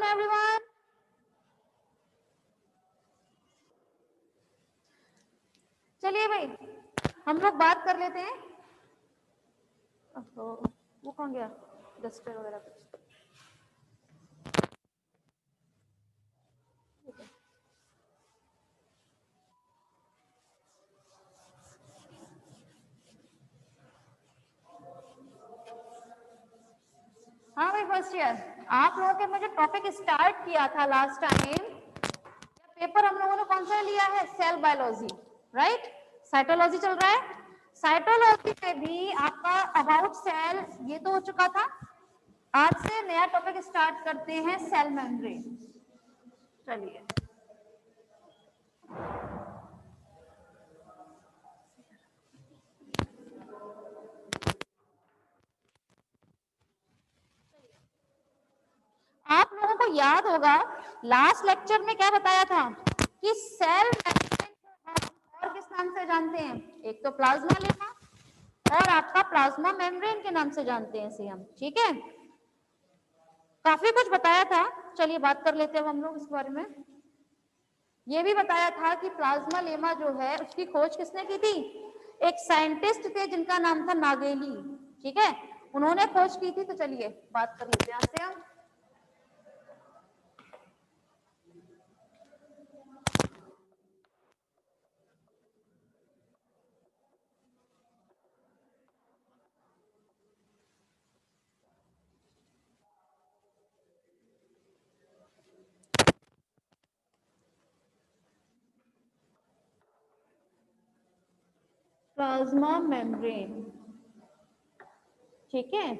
everyone. चलिए भाई हम लोग बात कर लेते हैं। वो कौन गया? डस्टर वगैरह कुछ। हाँ भाई फर्स्ट ईयर, आप लोगों के मुझे टॉपिक स्टार्ट किया था लास्ट टाइम। पेपर हम लोगों ने कौन सा लिया है? Cell biology, right? साइटोलॉजी चल रहा है। साइटोलॉजी में भी आपका अबाउट सेल ये तो हो चुका था। आज से नया टॉपिक स्टार्ट करते हैं, सेल मेम्ब्रेन। चलिए आप लोगों को याद होगा लास्ट लेक्चर में क्या बताया था कि सेल मेम्ब्रेन और किस नाम से जानते हैं? एक तो प्लाज्मा लेमा और आपका प्लाज्मा मेम्ब्रेन के नाम से जानते हैं इसे हम, ठीक है? काफी कुछ बताया था। चलिए बात कर लेते हैं हम लोग इस बारे में। ये भी बताया था कि प्लाज्मा लेमा जो है उसकी खोज किसने की थी? एक साइंटिस्ट थे जिनका नाम था नागेली, ठीक है? उन्होंने खोज की थी। तो चलिए बात कर लेते हैं यहाँ से हम। प्लाज्मा मेम्ब्रेन, ठीक है?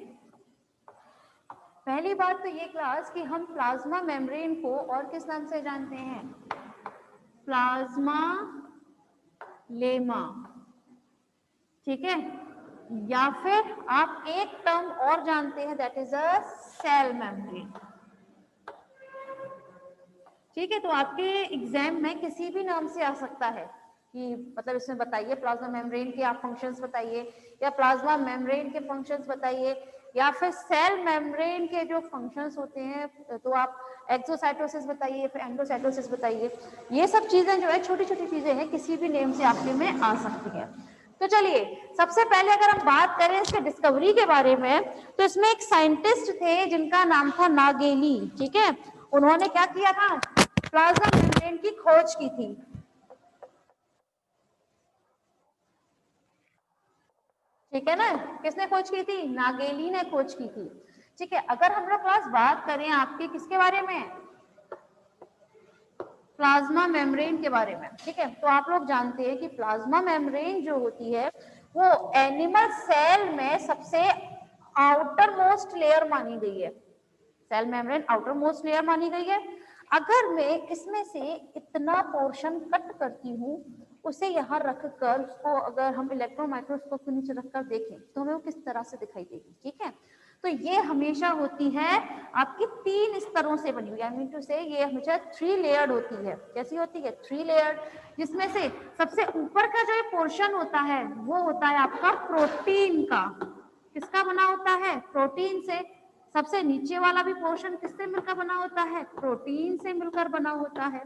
पहली बात तो ये क्लास कि हम प्लाज्मा मेम्ब्रेन को और किस नाम से जानते हैं? प्लाज्मा लेमा, ठीक है? या फिर आप एक टर्म और जानते हैं, that is a cell membrane, ठीक है? तो आपके एग्जाम में किसी भी नाम से आ सकता है कि मतलब इसमें बताइए प्लाज्मा मेम्ब्रेन के आप फंक्शंस बताइए, या प्लाज्मा मेम्ब्रेन के फंक्शंस बताइए, या फिर सेल मेम्ब्रेन के जो फंक्शंस होते हैं तो आप एक्सोसाइटोसिस बताइए, फिर एंडोसाइटोसिस बताइए। ये सब चीजें जो है छोटी छोटी चीजें हैं, किसी भी नेम से आपके में आ सकती है। तो चलिए सबसे पहले अगर हम बात करें इसके डिस्कवरी के बारे में, तो इसमें एक साइंटिस्ट थे जिनका नाम था नागेली, ठीक है? उन्होंने क्या किया था? प्लाज्मा मेम्ब्रेन की खोज की थी, ठीक है ना? किसने खोज की थी? नागेली ने खोज की थी, ठीक है? अगर हम लोग क्लास बात करें आपके किसके बारे में? प्लाज्मा मेम्ब्रेन के बारे में, ठीक है? तो आप लोग जानते हैं कि प्लाज्मा मेम्ब्रेन जो होती है वो एनिमल सेल में सबसे आउटर मोस्ट लेयर मानी गई है। Cell membrane outermost layer मानी गई है। अगर मैं इसमें से इतना पोर्शन कट करती हूँ, उसे यहाँ रखकर उसको अगर हम इलेक्ट्रॉन माइक्रोस्कोप के नीचे रखकर देखें तो हमें वो किस तरह से दिखाई देगी, ठीक है? तो ये हमेशा होती है आपकी 3 स्तरों से बनी हुई, आई मीन टू से ये हमेशा 3 लेयर्ड होती है। कैसी होती है? 3 लेयर्ड, जिसमें से सबसे ऊपर का जो पोर्शन होता है वो होता है आपका प्रोटीन का। किसका बना होता है? प्रोटीन से। सबसे नीचे वाला भी पोर्शन किससे मिलकर बना होता है? प्रोटीन से मिलकर बना होता है।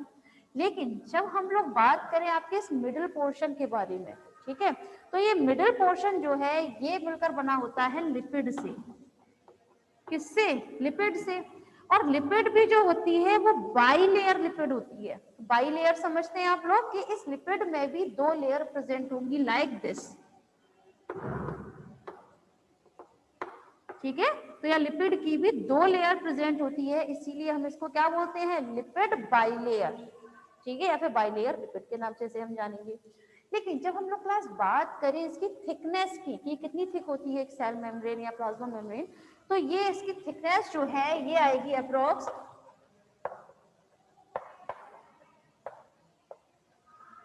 लेकिन जब हम लोग बात करें आपके इस मिडिल पोर्शन के बारे में, ठीक है, तो ये मिडिल पोर्शन जो है ये मिलकर बना होता है लिपिड से। किससे? लिपिड से। और लिपिड भी जो होती है वो बाइलेयर लिपिड होती है। बाइलेयर समझते हैं आप लोग कि इस लिपिड में भी 2 लेयर प्रेजेंट होंगी, लाइक दिस, ठीक है? तो यह लिपिड की भी 2 लेयर प्रेजेंट होती है, इसीलिए हम इसको क्या बोलते हैं? लिपिड बाइलेयर, ठीक है? या फिर बाइलेयर लिपिड के नाम से इसे हम जानेंगे। लेकिन जब हम लोग क्लास बात करें इसकी थिकनेस की कि कितनी थिक होती है एक सेल मेम्ब्रेन या प्लाज्मा मेम्ब्रेन, तो ये इसकी थिकनेस जो है ये आएगी अप्रोक्स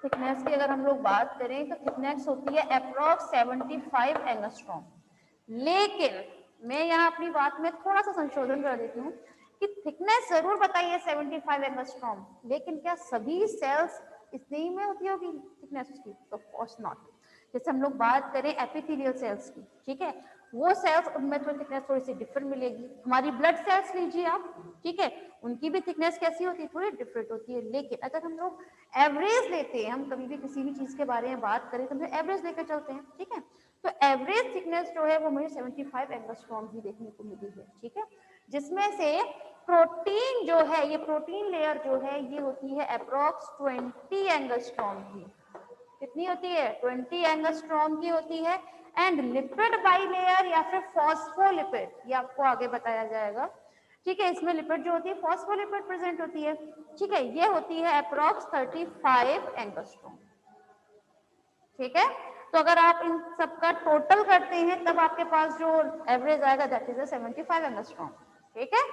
थिकनेस की अगर हम लोग बात करें तो थिकनेस होती है अप्रोक्स 75 एंगस्ट्रॉम। लेकिन मैं यहाँ अपनी बात में थोड़ा सा संशोधन कर देती हूँ कि थिकनेस जरूर बताइए 75 एंगस्ट्रॉम, लेकिन क्या सभी सेल्स इतने ही में होती होगी थिकनेस उसकी? तो ऑफ कोर्स नॉट। जैसे हम लोग बात करें एपिथेलियल सेल्स की, ठीक है, वो सेल्स उनमें थोड़ी थिकनेस थोड़ी सी डिफरेंट मिलेगी। हमारी ब्लड सेल्स लीजिए आप, ठीक है, उनकी भी थिकनेस कैसी होती है, थोड़ी डिफरेंट होती है। लेकिन अगर हम लोग एवरेज लेते हैं, हम कभी भी किसी भी चीज के बारे में बात करें तो हम एवरेज लेकर चलते हैं, ठीक है, तो एवरेज थिकनेस जो है वो मुझे 75 एंगस्ट्रॉम ही देखने को मिली है, ठीक है, जिसमें से प्रोटीन जो है, ये प्रोटीन लेयर जो है ये होती है अप्रोक्स 20 एंगस्ट्रॉम की। कितनी होती है? 20 एंगस्ट्रॉम की होती है। एंड लिपिड बाइलेयर या फिर फॉस्फोलिपिड, ये आपको आगे बताया जाएगा, ठीक है, इसमें लिपिड जो होती है फॉस्फोलिपिड प्रेजेंट होती है, ठीक है, ये होती है अप्रोक्स 35 एंगस्ट्रॉम, ठीक है। तो अगर आप इन सबका टोटल करते हैं तब आपके पास जो एवरेज आएगा दैट इज 75 एंगस्ट्रॉम, ठीक है।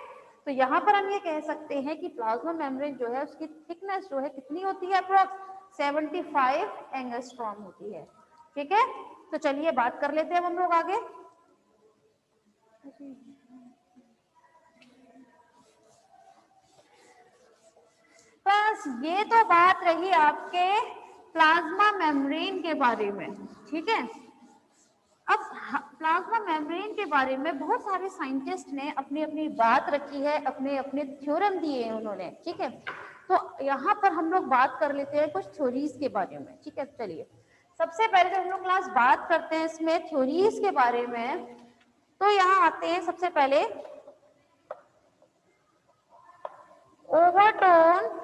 तो यहाँ पर हम ये कह सकते हैं कि प्लाज्मा मेम्ब्रेन जो है उसकी थिकनेस जो है कितनी होती है? अप्रोक्स 75 एंगस्ट्रॉम होती है, ठीक है। तो चलिए बात कर लेते हैं हम लोग आगे। बस ये तो बात रही आपके प्लाज्मा मेम्ब्रेन के बारे में, ठीक है। अब प्लाज्मा मेम्ब्रेन के बारे में बहुत सारे साइंटिस्ट ने अपनी अपनी बात रखी है, अपने अपने थ्योरम दिए हैं उन्होंने, ठीक है। तो यहाँ पर हम लोग बात कर लेते हैं कुछ थ्योरीज के बारे में, ठीक है। चलिए सबसे पहले जब हम लोग क्लास बात करते हैं इसमें थ्योरीज के बारे में, तो यहाँ आते हैं सबसे पहले overtone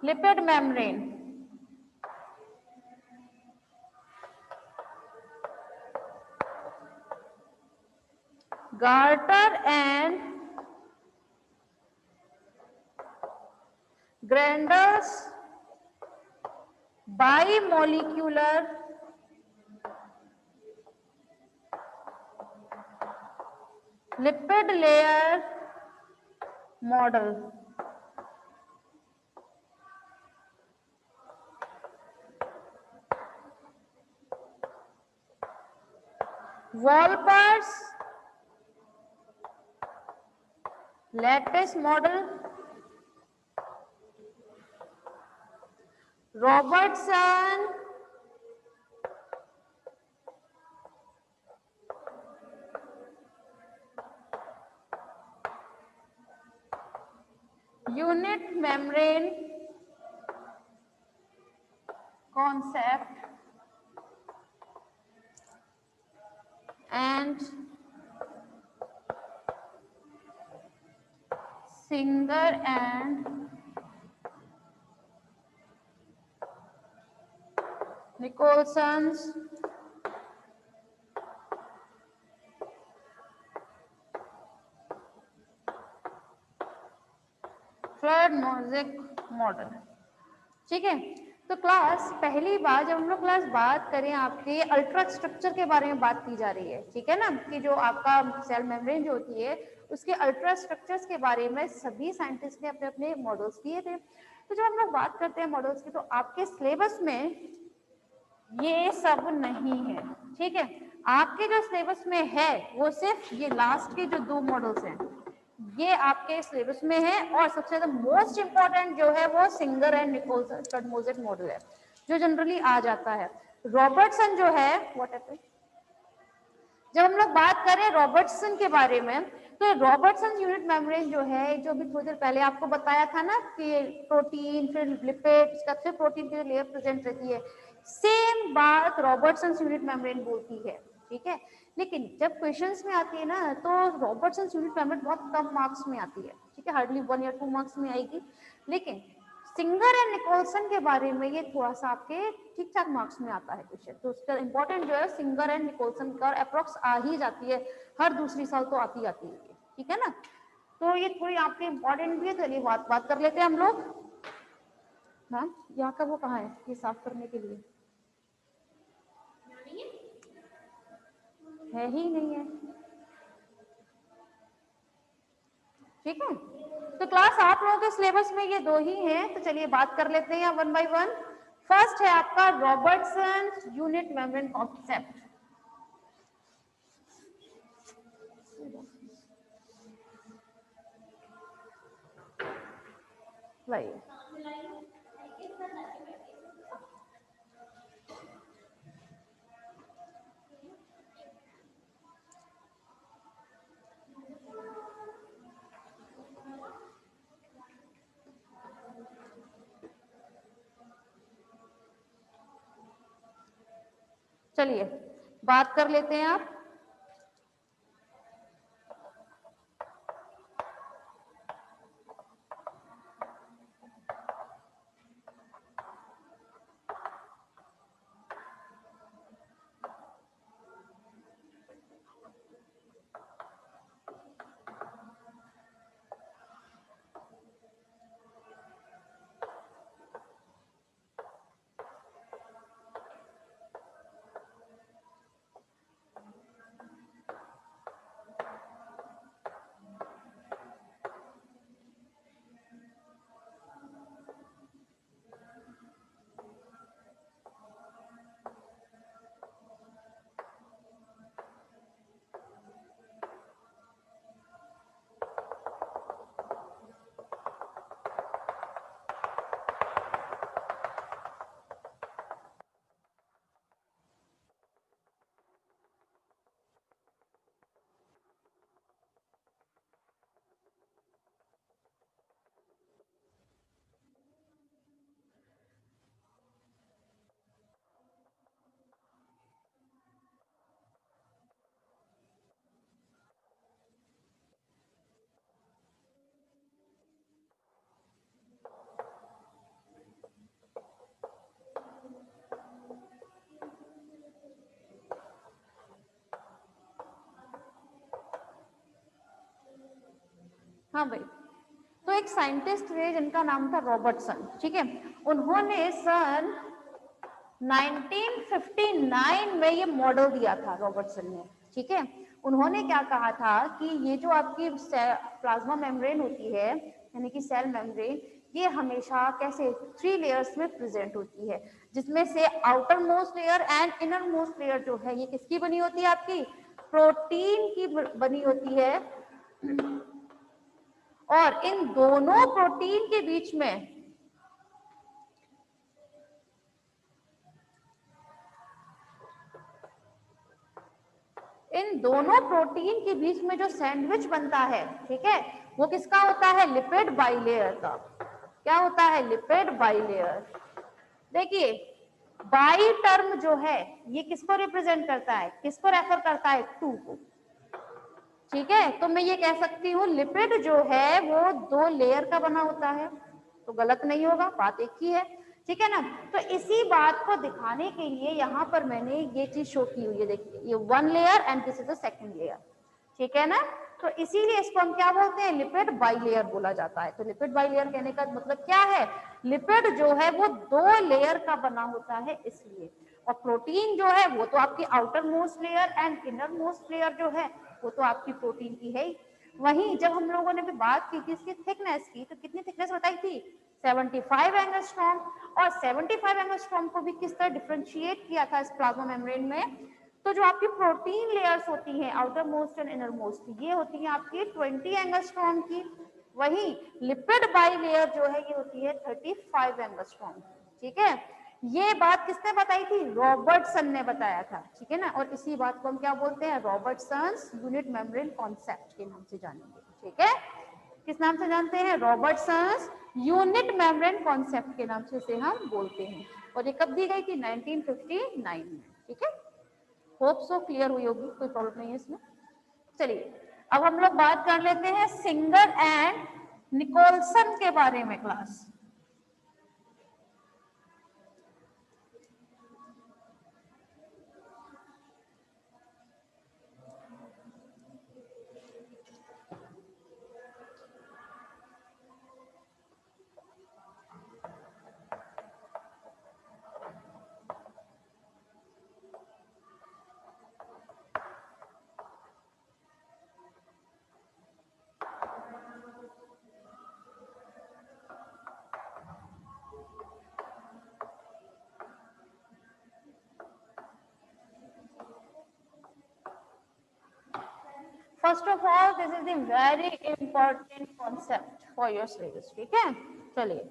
lipid membrane, Garter and Grander's bimolecular lipid layer model. Wolper's lattice model, Robertson unit membrane concept, and Singer and Nicholson's flood मॉजिक model, ठीक है। तो क्लास पहली बार जब हम लोग क्लास बात करें आपके अल्ट्रा स्ट्रक्चर के बारे में बात की जा रही है, ठीक है ना, कि जो आपका सेल मेम्ब्रेन जो होती है उसके अल्ट्रा स्ट्रक्चर्स के बारे में सभी साइंटिस्ट ने अपने अपने मॉडल्स किए थे। तो जब हम लोग बात करते हैं मॉडल्स की, तो आपके सिलेबस में ये सब नहीं है, ठीक है। आपके जो सिलेबस में है वो सिर्फ ये लास्ट के जो 2 मॉडल्स हैं ये आपके सिलेबस में है, और सबसे ज्यादा मोस्ट इंपॉर्टेंट जो है वो singer and Nicholson flood model है जो जनरली आ जाता है। रॉबर्टसन जो है, व्हाट हैपेंड, जब हम लोग बात करें रॉबर्टसन के बारे में, तो रॉबर्टसन यूनिट मेम्ब्रेन जो है, जो भी थोड़ी देर पहले आपको बताया था ना कि प्रोटीन फिर लिपिड फिर प्रोटीन की लेयर प्रेजेंट रहती है, सेम बात रॉबर्टसन यूनिट मेम्ब्रेन बोलती है, ठीक है। लेकिन जब क्वेश्चंस में आती है ना तो रॉबर्टसन यूनिट मेम्ब्रेन बहुत कम मार्क्स में आती है, ठीक है, हार्डली 1 या 2 मार्क्स में आएगी। लेकिन सिंगर एंड निकोल्सन के बारे में ये थोड़ा सा आपके ठीक ठाक मार्क्स में आता है क्वेश्चन, तो उसका इंपॉर्टेंट जो है सिंगर एंड निकोल्सन का अप्रोक्स आ ही जाती है, हर दूसरी साल तो आती आती है, ठीक है ना। तो ये थोड़ी आपके इंपॉर्टेंट भी है। चलिए बात कर लेते हैं हम लोग। मैम यहाँ का वो कहाँ है ये साफ करने के लिए? है ही नहीं है, ठीक है। तो क्लास आप लोगों के सिलेबस में ये 2 ही हैं, तो चलिए बात कर लेते हैं 1 by 1। फर्स्ट है आपका रॉबर्टसन यूनिट मेम्ब्रेन कॉन्सेप्ट। चलिए बात कर लेते हैं आप। हाँ भाई, तो एक साइंटिस्ट थे जिनका नाम था रॉबर्टसन, ठीक है। उन्होंने सन 1959 में ये मॉडल दिया था रॉबर्टसन ने, ठीक है। उन्होंने क्या कहा था कि ये जो आपकी प्लाज्मा मेम्ब्रेन होती है, यानी कि सेल मेम्ब्रेन, ये हमेशा कैसे 3 लेयर्स में प्रेजेंट होती है, जिसमें से outer most layer and inner most layer जो है ये किसकी बनी होती है, आपकी प्रोटीन की बनी होती है। और इन दोनों प्रोटीन के बीच में जो सैंडविच बनता है, ठीक है, वो किसका होता है, लिपिड बाइलेयर का। क्या होता है, लिपिड बाइलेयर। देखिए बाई टर्म जो है ये किसको रिप्रेजेंट करता है, किसको रेफर करता है, 2 को, ठीक है। तो मैं ये कह सकती हूँ लिपिड जो है वो 2 लेयर का बना होता है, तो गलत नहीं होगा, बात एक ही है, ठीक है ना। तो इसी बात को दिखाने के लिए यहाँ पर मैंने ये चीज शो की हुई है, देखिए ये 1 layer and this is the second layer, ठीक है ना। तो इसीलिए इसको हम क्या बोलते हैं, लिपिड बाइलेयर बोला जाता है। तो लिपिड बाइलेयर कहने का मतलब क्या है, लिपिड जो है वो 2 लेयर का बना होता है इसलिए। और प्रोटीन जो है वो तो आपकी outer most layer and inner most layer जो है वो तो आपकी प्रोटीन की है ही। वहीं जब हम लोगों ने भी बात की थी इसकी थिकनेस की, तो कितनी थिकनेस बताई थी, 75 एंगस्ट्रॉम। और 75 एंगस्ट्रॉम को भी किस तरह डिफरेंशिएट किया था इस प्लाज्मा मेम्ब्रेन में, तो जो आपकी प्रोटीन लेयर्स होती हैं outer most and inner most, ये होती है आपकी 20 एंगस्ट्रॉम की। वहीं लिपिड बाइलेयर जो है ये होती है 35 एंगस्ट्रॉम, ठीक है। ये बात किसने बताई थी, रॉबर्टसन ने बताया था, ठीक है ना। और इसी बात को हम क्या बोलते हैं, रॉबर्टसन्स यूनिट मेम्ब्रेन कॉन्सेप्ट के नाम से जानेंगे, ठीक है। किस नाम से जानते हैं, रॉबर्टसन्स यूनिट मेम्ब्रेन कॉन्सेप्ट के नाम से इसे हम बोलते हैं। और ये कब दी गई थी, 1959 में, ठीक है। होप सो क्लियर हुई होगी, कोई प्रॉब्लम नहीं है इसमें। चलिए अब हम लोग बात कर लेते हैं सिंगर एंड निकोलसन के बारे में class. First of all this is the very important concept for your syllabus, ठीक है। चलिए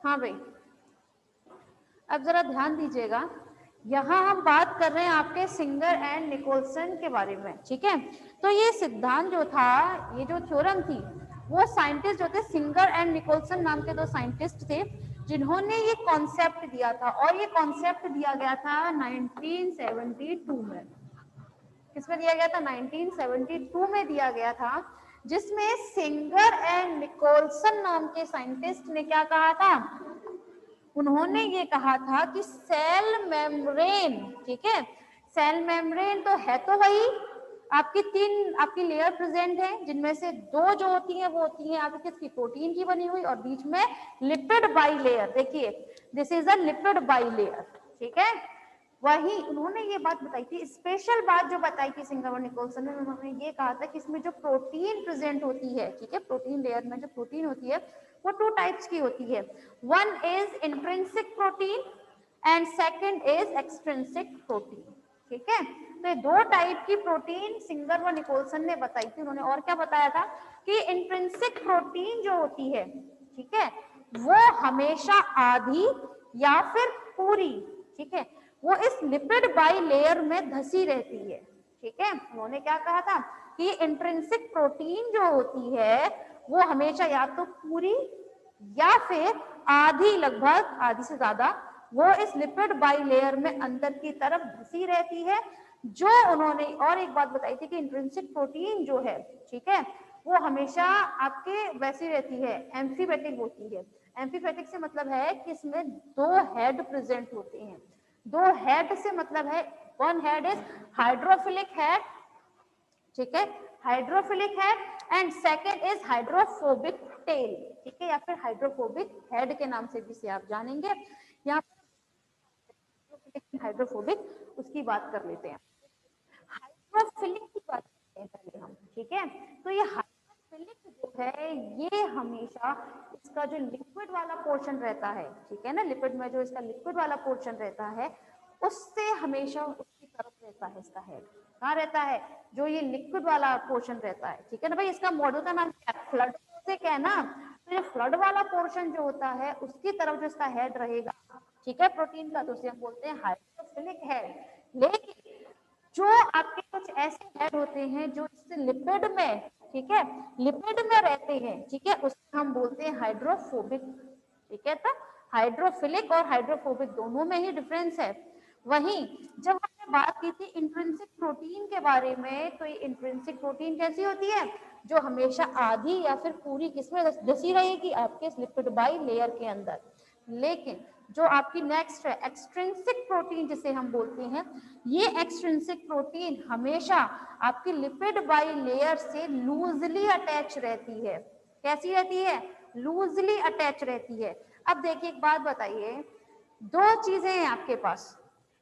हाँ भाई, अब जरा ध्यान दीजिएगा, यहाँ हम बात कर रहे हैं आपके सिंगर एंड निकोलसन के बारे में, ठीक है। तो ये सिद्धांत जो था, ये जो थ्योरम थी, वो साइंटिस्ट जो थे सिंगर एंड निकोलसन नाम के दो साइंटिस्ट थे जिन्होंने ये कॉन्सेप्ट दिया था, और ये कॉन्सेप्ट दिया गया था 1972 में। किसमें दिया गया था? 1972 में दिया गया था, जिसमें सिंगर एंड निकोलसन नाम के साइंटिस्ट ने क्या कहा था? उन्होंने ये कहा था कि सेल मेम्ब्रेन, ठीक है, सेल मेम्ब्रेन तो है तो वही, आपकी तीन आपकी लेयर प्रेजेंट है, जिनमें से दो जो होती हैं वो होती हैं आपकी किसकी? प्रोटीन की बनी हुई, और बीच में लिपिड बाइलेयर। देखिए, this is a lipid bilayer, ठीक है। वही उन्होंने ये बात बताई थी, स्पेशल बात जो बताई थी सिंगर और निकोलसन ने, उन्होंने ये कहा था कि इसमें जो प्रोटीन प्रेजेंट होती है, ठीक है, प्रोटीन लेयर में जो प्रोटीन होती है वो टू टाइप्स की होती है। One is intrinsic protein and second is extrinsic protein, ठीक है। तो ये दो टाइप की प्रोटीन सिंगर व निकोलसन ने बताई थी। उन्होंने और क्या बताया था कि इंट्रिंसिक प्रोटीन जो होती है, ठीक है, वो हमेशा आधी या फिर पूरी, ठीक है, वो इस लिपिड बाइलेयर में धसी रहती है, ठीक है। उन्होंने क्या कहा था कि इंट्रिंसिक प्रोटीन जो होती है वो हमेशा या तो पूरी या फिर आधी, लगभग आधी से ज्यादा, वो इस लिपिड बाइलेयर में अंदर की तरफ धसी रहती है। जो उन्होंने और एक बात बताई थी कि इंट्रिंसिक प्रोटीन जो है, ठीक है, वो हमेशा आपके वैसी रहती है, एम्फीबैटिक होती है। एम्फीबैटिक से मतलब है कि इसमें दो हेड प्रेजेंट होते हैं। दो हेड से मतलब है, one head is hydrophilic head, ठीक है, hydrophilic head, and second is hydrophobic tell, ठीक है, या फिर हाइड्रोफोबिक हेड के नाम से जिसे आप जानेंगे। यहाँ हाइड्रोफोबिक उसकी बात कर लेते हैं, हाइड्रोफिलिक की बात करते हैं पहले हम, ठीक है। तो ये हाइड्रोफिलिक जो है ये हमेशा इसका जो लिक्विड वाला पोर्शन रहता है, ठीक है ना, लिपिड में जो इसका लिक्विड वाला पोर्शन रहता है उससे हमेशा उसकी तरफ रहता है, इसका हेड कहाँ रहता है? जो ये लिक्विड वाला पोर्शन रहता है, ठीक है ना भाई। इसका मॉडल का नाम क्या है? फ्लड से क्या है ना, तो ये फ्लड वाला पोर्शन जो होता है उसकी तरफ जो इसका हेड रहेगा, ठीक है, प्रोटीन का, तो उसे हम बोलते हैं हाइड्रोफिलिक हेड। लेकिन जो आपके कुछ ऐसे हेड होते हैं जो इससे लिपिड में, ठीक है, लिपिड में रहते हैं, ठीक है, उसको हम बोलते हैं हाइड्रोफोबिक, ठीक है। तो हाइड्रोफिलिक और हाइड्रोफोबिक दोनों में ही डिफरेंस है। वहीं जब हमने बात की थी इंट्रिंसिक प्रोटीन के बारे में, तो ये इंट्रिंसिक प्रोटीन कैसी होती है? जो हमेशा आधी या फिर पूरी किसमें धसी रहेगी? आपके लिपिड बाई लेयर के अंदर। लेकिन जो आपकी नेक्स्ट है एक्सट्रिंसिक प्रोटीन जिसे हम बोलते हैं, ये एक्सट्रिंसिक प्रोटीन हमेशा आपकी लिपिड बाई लेयर से लूजली अटैच रहती है। कैसी रहती है? लूजली अटैच रहती है। अब देखिए एक बात बताइए, दो चीजें हैं आपके पास,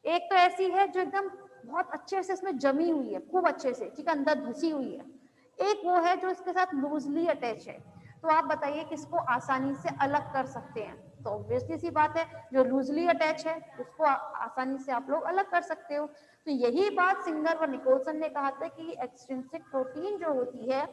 एक तो ऐसी है जो एकदम बहुत अच्छे से इसमें जमी हुई है, खूब अच्छे से, ठीक है, अंदर धसी हुई है। एक वो है जो इसके साथ लूजली अटैच है। तो आप बताइए किसको आसानी से अलग कर सकते हैं? तो ऑब्वियसली सी बात है, जो लूजली अटैच है उसको आसानी से आप लोग अलग कर सकते हो। तो यही बात सिंगर व निकोलसन ने कहा था कि एक्सट्रिंसिक प्रोटीन जो होती है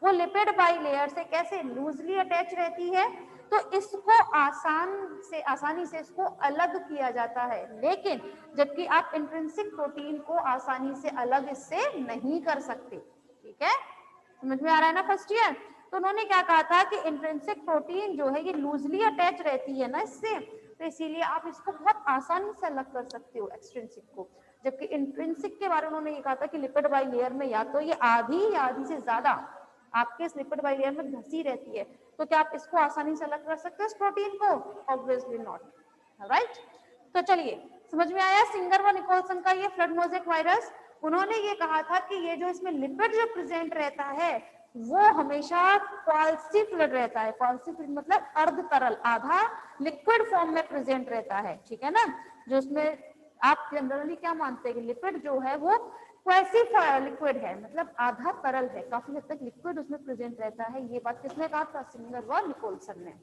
वो लिपिड बाइलेयर से कैसे लूजली अटैच रहती है, तो इसको आसानी से इसको अलग किया जाता है। लेकिन जबकि आप इंट्रिंसिक प्रोटीन को आसानी से अलग इससे नहीं कर सकते, ठीक है, समझ में आ रहा है ना फर्स्ट ईयर? तो उन्होंने क्या कहा था कि इंट्रिंसिक प्रोटीन जो है ये लूजली अटैच रहती है ना इससे, तो इसीलिए आप इसको बहुत आसानी से अलग कर सकते हो एक्सट्रिंसिक को। जबकि इंट्रिंसिक के बारे में उन्होंने ये कहा था कि लिपिड बाई लेयर में या तो ये आधी या आधी से ज्यादा आपके इस लिपिड बाई लेयर में धसी रहती है। तो क्या आप इसको आसानी से अलग कर सकते हो इस प्रोटीन को? Obviously not, right. तो चलिए, समझ में आया सिंगर व निकोलसन का ये फ्लड मोज़ेक वायरस। उन्होंने ये कहा था कि ये जो इसमें लिपिड जो प्रेजेंट रहता है वो हमेशा क्वाल्सिफ्लड रहता है। क्वाल्सिफ्लड मतलब अर्ध तरल, आधा लिक्विड फॉर्म में प्रेजेंट रहता है, ठीक है ना। जो उसमें आप जनरली क्या मानते हैं कि लिपिड जो है वो क्वासी लिक्विड है, मतलब आधा तरल है, काफी हद तक लिक्विड उसमें प्रेजेंट रहता है। ये बात किसने कहा था? सिंगर व निकोलसन ने,